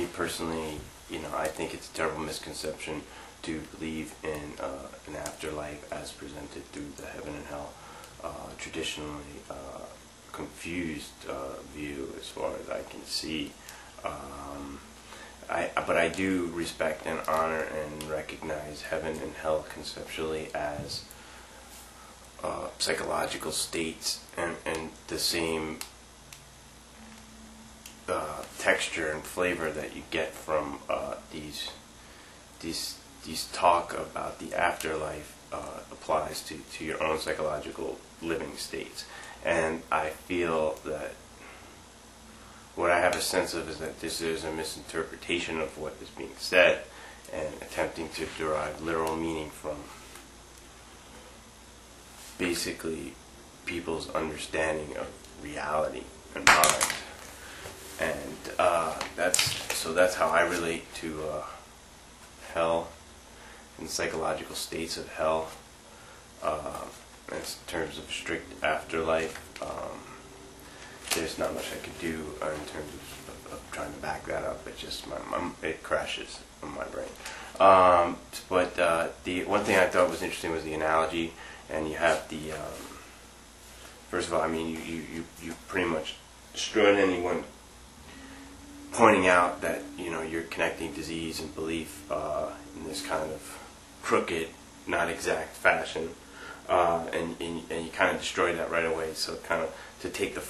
me personally, I think it's a terrible misconception to believe in an afterlife as presented through the heaven and hell. Traditionally confused view as far as I can see. But I do respect and honor and recognize heaven and hell conceptually as psychological states and the same texture and flavor that you get from these talk about the afterlife applies to your own psychological living states. And I feel that what I have a sense of is that this is a misinterpretation of what is being said and attempting to derive literal meaning from basically people's understanding of reality and mind. And that's how I relate to hell and psychological states of hell. In terms of strict afterlife, there's not much I could do in terms of trying to back that up. It just it crashes in my brain. But the one thing I thought was interesting was the analogy, and you have the first of all, I mean, you pretty much destroyed anyone pointing out that you're connecting disease and belief in this kind of crooked, not exact fashion. And you kind of destroyed that right away. So kind of to take the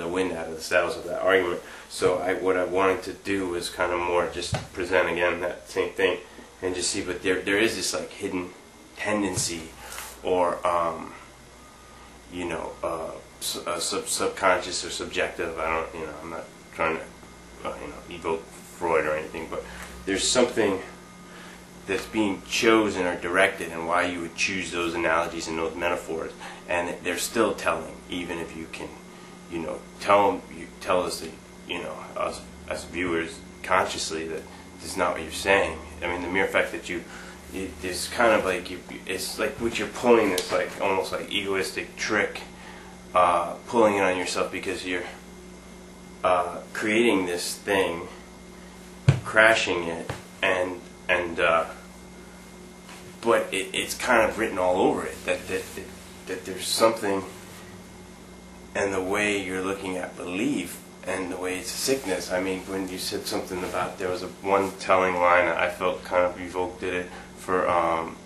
wind out of the sails of that argument. So what I wanted to do was kind of more just present again that same thing and just see. But there is this like hidden tendency, or subconscious or subjective. I'm not trying to evoke Freud or anything, but there's something that's being chosen or directed, and why you would choose those analogies and those metaphors, and they're still telling, even if you can, tell us that, us as viewers consciously that this is not what you're saying. I mean, the mere fact that it's kind of like it's like what you're pulling this like almost like egoistic trick, pulling it on yourself because you're creating this thing, crashing it, and but it's kind of written all over it that there's something, and the way you're looking at belief and the way it's a sickness. I mean, when you said something about, there was one telling line that I felt kind of evoked it for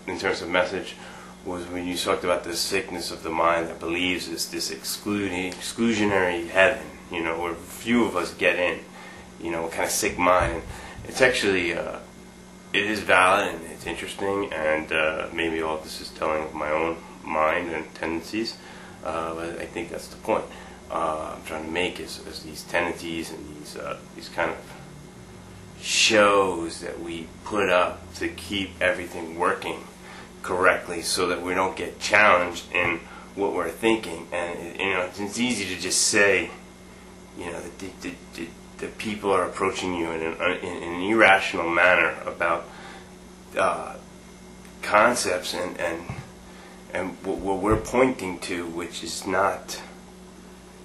in terms of message, was when you talked about the sickness of the mind that believes this exclusionary heaven, where few of us get in, kind of sick mind. And it's actually it is valid and it's interesting, and maybe all this is telling of my own mind and tendencies, but I think that's the point I'm trying to make is these tendencies and these kind of shows that we put up to keep everything working correctly so that we don't get challenged in what we're thinking. And it's easy to just say that people are approaching you in an irrational manner about concepts and what we're pointing to, which is not,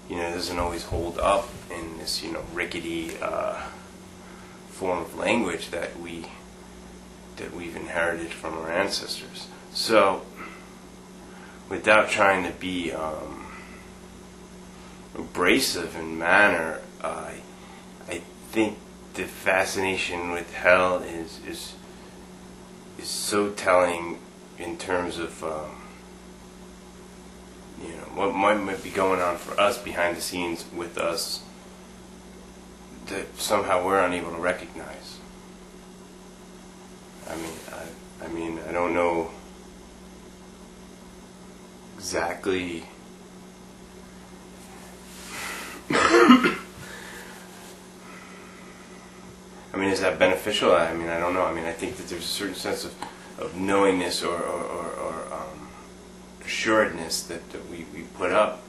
doesn't always hold up in this rickety form of language that we've inherited from our ancestors. So, without trying to be abrasive in manner, I think the fascination with hell is so telling in terms of what might be going on for us behind the scenes with us that somehow we're unable to recognize. I mean, I don't know exactly. I mean, is that beneficial? I mean, I don't know. I mean, I think that there's a certain sense of knowingness or assuredness that we put up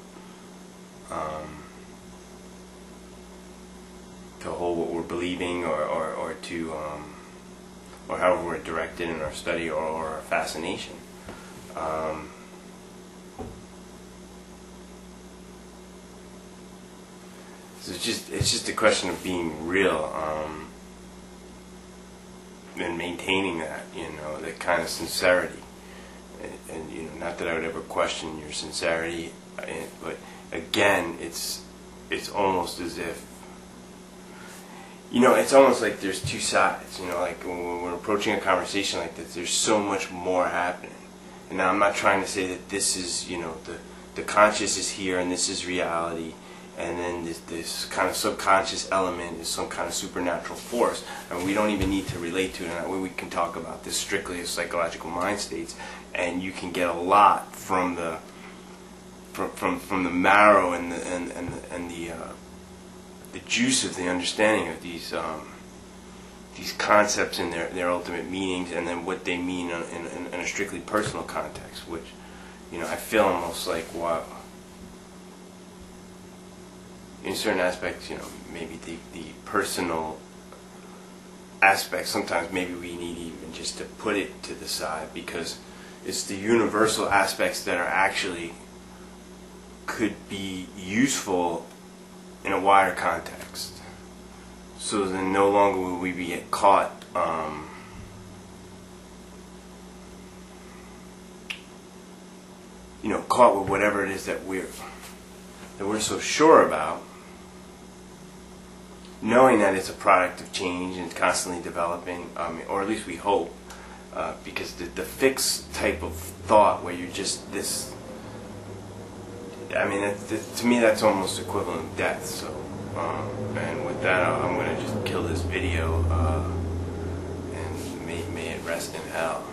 to hold what we're believing or to or however we're directed in our study or our fascination. So it's just a question of being real. and maintaining that, that kind of sincerity. And not that I would ever question your sincerity, but again, it's almost as if, it's almost like there's two sides. Like when we're approaching a conversation like this, there's so much more happening. And now I'm not trying to say that this is, the conscious is here and this is reality, and then this kind of subconscious element is some kind of supernatural force, and we don't even need to relate to it. And that way we can talk about this strictly as psychological mind states, and you can get a lot from the marrow and the juice of the understanding of these concepts and their ultimate meanings, and then what they mean in a strictly personal context, which I feel almost like what in certain aspects, maybe the personal aspects, sometimes maybe we need even just to put it to the side, because it's the universal aspects that are actually could be useful in a wider context. So then no longer will we be caught caught with whatever it is that we're so sure about, knowing that it's a product of change and it's constantly developing, or at least we hope, because the fixed type of thought where you're just this, to me that's almost equivalent of death. So and with that, I'm going to just kill this video, and may it rest in hell.